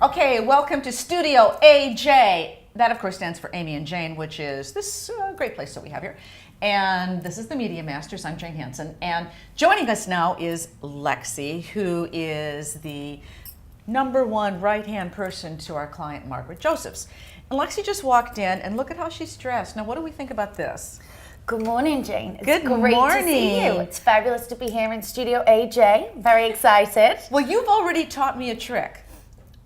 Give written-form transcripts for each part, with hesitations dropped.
Okay, welcome to Studio AJ. That, of course, stands for Amy and Jane, which is this great place that we have here. And this is the Media Masters. I'm Jane Hanson. And joining us now is Lexi, who is the #1 right-hand person to our client, Margaret Josephs. And Lexi just walked in, and look at how she's dressed. Now, what do we think about this? Good morning, Jane. It's Good great morning. to see you. It's fabulous to be here in Studio AJ. Very excited. Well, you've already taught me a trick.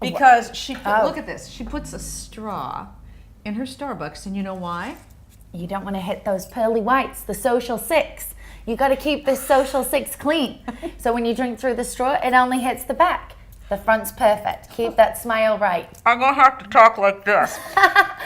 Because look at this, she puts a straw in her Starbucks, and you know why? You don't want to hit those pearly whites, the social six. You got to keep this social six clean. So when you drink through the straw, it only hits the back. The front's perfect. Keep that smile right. I'm going to have to talk like this.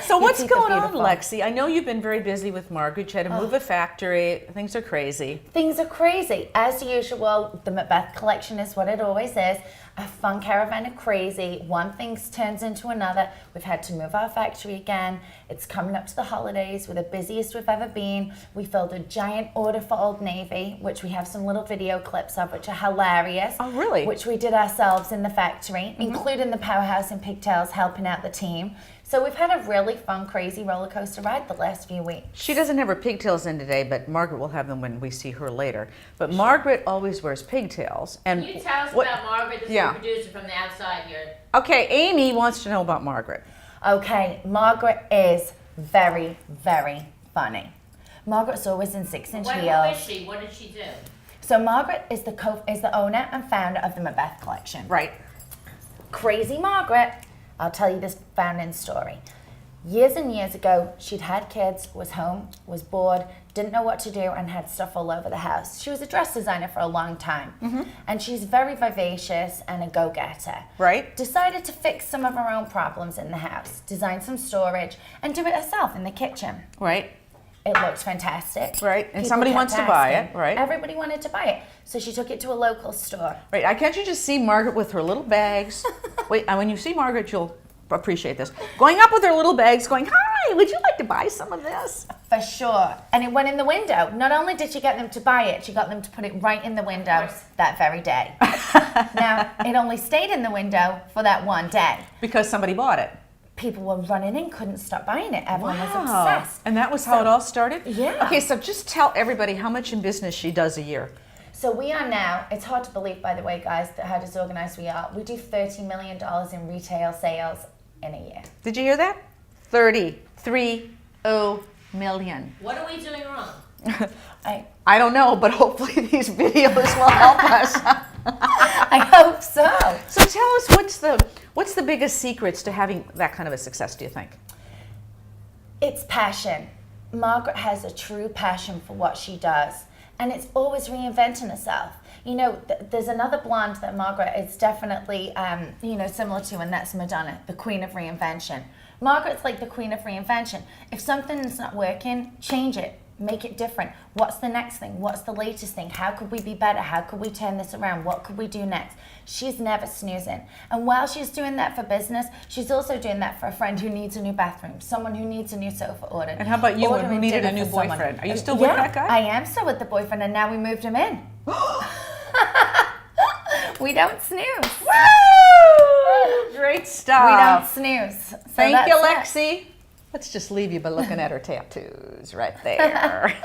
So what's keep it going on, beautiful. Lexi? I know you've been very busy with Margaret. You had to move a factory. Things are crazy. Things are crazy. As usual, the Macbeth collection is what it always is. A fun caravan of crazy. One thing turns into another. We've had to move our factory again. It's coming up to the holidays. We're the busiest we've ever been. We filled a giant order for Old Navy, which we have some little video clips of, which are hilarious. Oh, really? Which we did ourselves in the factory, including the powerhouse in pigtails helping out the team. So we've had a really fun, crazy roller coaster ride the last few weeks. She doesn't have her pigtails in today, but Margaret will have them when we see her later. But Margaret always wears pigtails. And Can you tell us about Margaret, the producer from the outside here? Okay, Amy wants to know about Margaret. Okay, Margaret is very, very funny. Margaret's always in 6-inch Who heels. is she? What did she do? So Margaret is the owner and founder of the Macbeth collection. Right. Crazy Margaret. I'll tell you this founding story. Years and years ago, she'd had kids, was home, was bored, didn't know what to do, and had stuff all over the house. She was a dress designer for a long time, and she's very vivacious and a go-getter. Right. Decided to fix some of her own problems in the house, design some storage, and do it herself in the kitchen. Right. It looks fantastic. Right, and People somebody kept wants to buy asking. it, right? Everybody wanted to buy it. So she took it to a local store. Right. Can't you just see Margaret with her little bags? Wait, and when you see Margaret, you'll appreciate this. Going up with her little bags, going, "Hi, would you like to buy some of this?" For sure. And it went in the window. Not only did she get them to buy it, she got them to put it right in the window that very day. Now, it only stayed in the window for that one day. Because somebody bought it. People were running in, couldn't stop buying it. Everyone was obsessed. And that was how it all started? Yeah. Okay, so just tell everybody how much in business she does a year. So we are now, it's hard to believe, by the way, guys, how disorganized we are. We do $30 million in retail sales in a year. Did you hear that? 33 million. What are we doing wrong? I don't know, but hopefully these videos will help us. I hope so. So tell us, what's the biggest secrets to having that kind of a success, do you think? It's passion. Margaret has a true passion for what she does, and it's always reinventing herself. You know, there's another blonde that Margaret is definitely, similar to, and that's Madonna, the queen of reinvention. Margaret's like the queen of reinvention. If something's not working, change it. Make it different. What's the next thing? What's the latest thing? How could we be better? How could we turn this around? What could we do next? She's never snoozing. And while she's doing that for business, she's also doing that for a friend who needs a new bathroom, someone who needs a new sofa ordered. And how about you, who needed a new boyfriend? Are you still with that guy? I am still with the boyfriend, and now we moved him in. We don't snooze. Woo! Great stuff. We don't snooze. So Thank you, that's Lexi. Let's just leave you by looking at her tattoos right there.